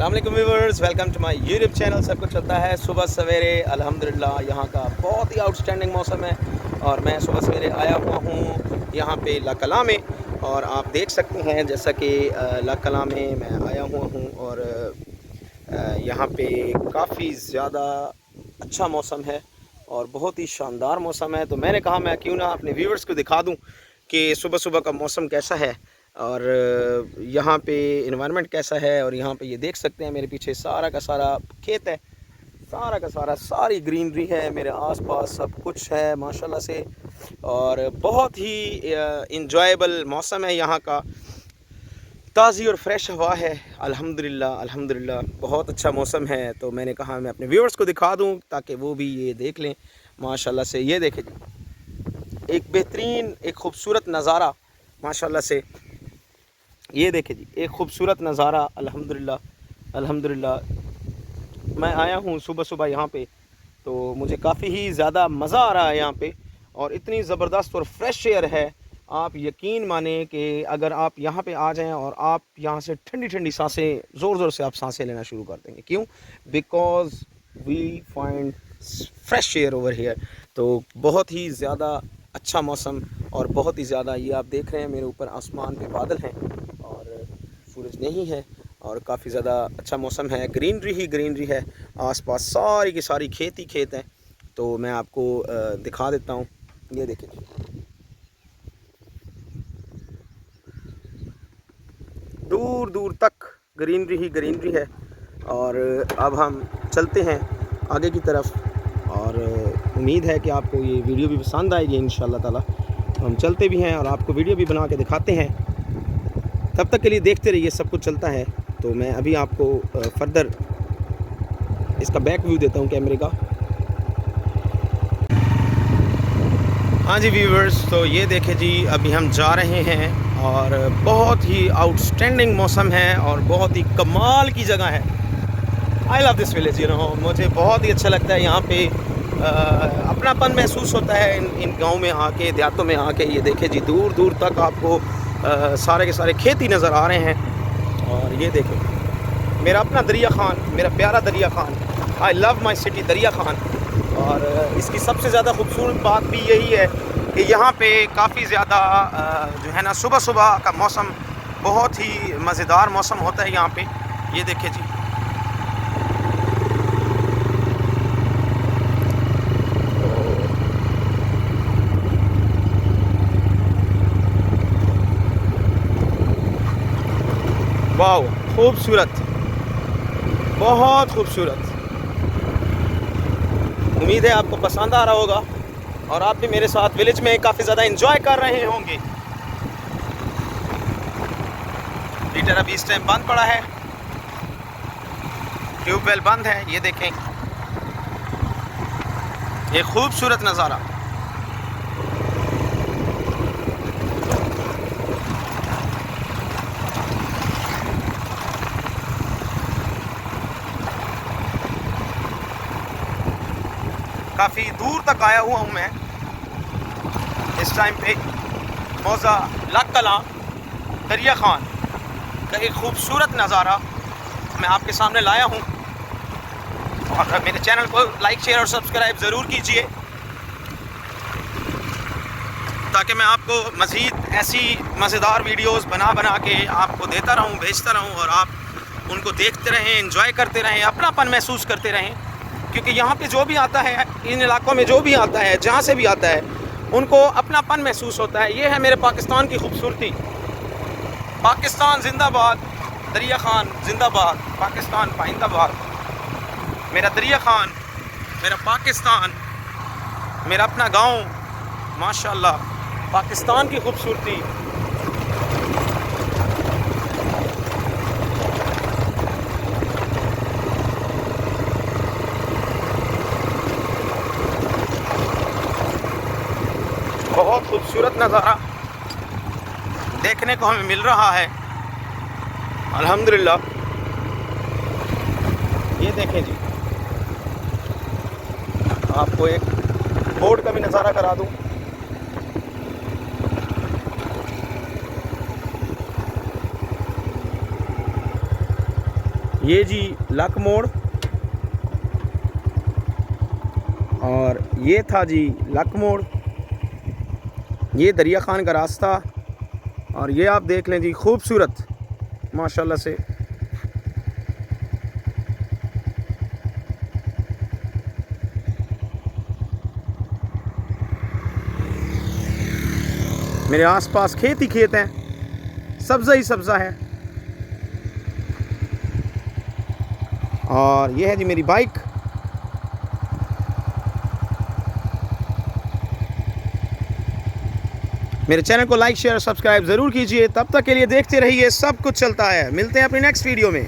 अस्सलाम वालेकुम viewers, welcome to my YouTube channel. सब कुछ चलता है सुबह सवेरे अल्हम्दुलिल्लाह। यहाँ का बहुत ही आउटस्टैंडिंग मौसम है और मैं सुबह सवेरे आया हुआ हूँ यहाँ पे ला कलां में। और आप देख सकते हैं जैसा कि ला कलां में मैं आया हुआ हूँ और यहाँ पे काफ़ी ज़्यादा अच्छा मौसम है और बहुत ही शानदार मौसम है। तो मैंने कहा मैं क्यों ना अपने व्यूअर्स को दिखा दूँ कि सुबह सुबह का मौसम कैसा है और यहाँ पे इन्वायरमेंट कैसा है। और यहाँ पे ये देख सकते हैं मेरे पीछे सारा का सारा खेत है, सारा का सारा सारी ग्रीनरी है, मेरे आसपास सब कुछ है माशाल्लाह से। और बहुत ही इंजॉयबल मौसम है यहाँ का, ताज़ी और फ्रेश हवा है। अल्हम्दुलिल्लाह अल्हम्दुलिल्लाह बहुत अच्छा मौसम है। तो मैंने कहा मैं अपने व्यूअर्स को दिखा दूँ ताकि वो भी ये देख लें माशाल्लाह से। ये देखें जी, एक बेहतरीन एक ख़ूबसूरत नज़ारा माशाल्लाह से। ये देखें जी, एक ख़ूबसूरत नज़ारा अल्हम्दुलिल्लाह अल्हम्दुलिल्लाह। मैं आया हूँ सुबह सुबह यहाँ पे, तो मुझे काफ़ी ही ज़्यादा मज़ा आ रहा है यहाँ पे और इतनी ज़बरदस्त और फ्रेश एयर है। आप यकीन माने कि अगर आप यहाँ पे आ जाएं और आप यहाँ से ठंडी ठंडी सांसें ज़ोर ज़ोर से आप सांसें लेना शुरू कर देंगे। क्यों? Because we find fresh air over here. तो बहुत ही ज़्यादा अच्छा मौसम और बहुत ही ज़्यादा, ये आप देख रहे हैं मेरे ऊपर आसमान पे बादल हैं और सूरज नहीं है और काफ़ी ज़्यादा अच्छा मौसम है। ग्रीनरी ही ग्रीनरी है, आसपास सारी की सारी खेत ही खेत हैं। तो मैं आपको दिखा देता हूँ। ये देखिए, दूर दूर तक ग्रीनरी ही ग्रीनरी है। और अब हम चलते हैं आगे की तरफ और उम्मीद है कि आपको ये वीडियो भी पसंद आएगी इंशाअल्लाह ताला। हम चलते भी हैं और आपको वीडियो भी बना के दिखाते हैं। तब तक के लिए देखते रहिए, सब कुछ चलता है। तो मैं अभी आपको फर्दर इसका बैक व्यू देता हूँ कैमरे का। हाँ जी व्यूवर्स, तो ये देखें जी, अभी हम जा रहे हैं और बहुत ही आउटस्टैंडिंग मौसम है और बहुत ही कमाल की जगह है। आई लव दिस विलेज, मुझे बहुत ही अच्छा लगता है यहाँ पे। अपनापन महसूस होता है इन गाँव में आके, देहातों में आके। ये देखें जी, दूर दूर तक आपको सारे के सारे खेती नज़र आ रहे हैं। और ये देखें मेरा अपना दरिया खान, मेरा प्यारा दरिया Khan. I love my city दरिया खान। और इसकी सबसे ज़्यादा खूबसूरत बात भी यही है कि यहाँ पे काफ़ी ज़्यादा जो है ना, सुबह सुबह का मौसम बहुत ही मज़ेदार मौसम होता है यहाँ पे। ये देखें जी, वाह, खूबसूरत, बहुत खूबसूरत। उम्मीद है आपको पसंद आ रहा होगा और आप भी मेरे साथ विलेज में काफ़ी ज़्यादा एंजॉय कर रहे होंगे। हीटर अभी इस टाइम बंद पड़ा है, ट्यूबवेल बंद है। ये देखें, ये खूबसूरत नज़ारा। काफ़ी दूर तक आया हुआ हूँ मैं इस टाइम पे। मौज़ा ला कलां दरिया खान का एक खूबसूरत नज़ारा मैं आपके सामने लाया हूँ। और मेरे चैनल को लाइक शेयर और सब्सक्राइब ज़रूर कीजिए ताकि मैं आपको मज़ीद ऐसी मज़ेदार वीडियोस बना बना के आपको देता रहूँ, भेजता रहूँ और आप उनको देखते रहें, एंजॉय करते रहें, अपनापन महसूस करते रहें। क्योंकि यहाँ पे जो भी आता है, इन इलाकों में जो भी आता है, जहाँ से भी आता है, उनको अपनापन महसूस होता है। ये है मेरे पाकिस्तान की खूबसूरती। पाकिस्तान जिंदाबाद, दरिया खान जिंदाबाद, पाकिस्तान पाइंदाबाद। मेरा दरिया खान, मेरा पाकिस्तान, मेरा अपना गांव, माशाल्लाह पाकिस्तान की खूबसूरती। बहुत खूबसूरत नज़ारा देखने को हमें मिल रहा है अल्हम्दुलिल्लाह। ये देखें जी, आपको एक बोर्ड का भी नज़ारा करा दूं। ये जी लक मोड़, और ये था जी लक मोड़, ये दरिया खान का रास्ता, और ये आप देख लें जी खूबसूरत माशाल्लाह से। मेरे आसपास खेत ही खेत हैं, सब्ज़ा ही सब्ज़ा है। और ये है जी मेरी बाइक। मेरे चैनल को लाइक शेयर और सब्सक्राइब ज़रूर कीजिए। तब तक के लिए देखते रहिए, सब कुछ चलता है। मिलते हैं अपनी नेक्स्ट वीडियो में।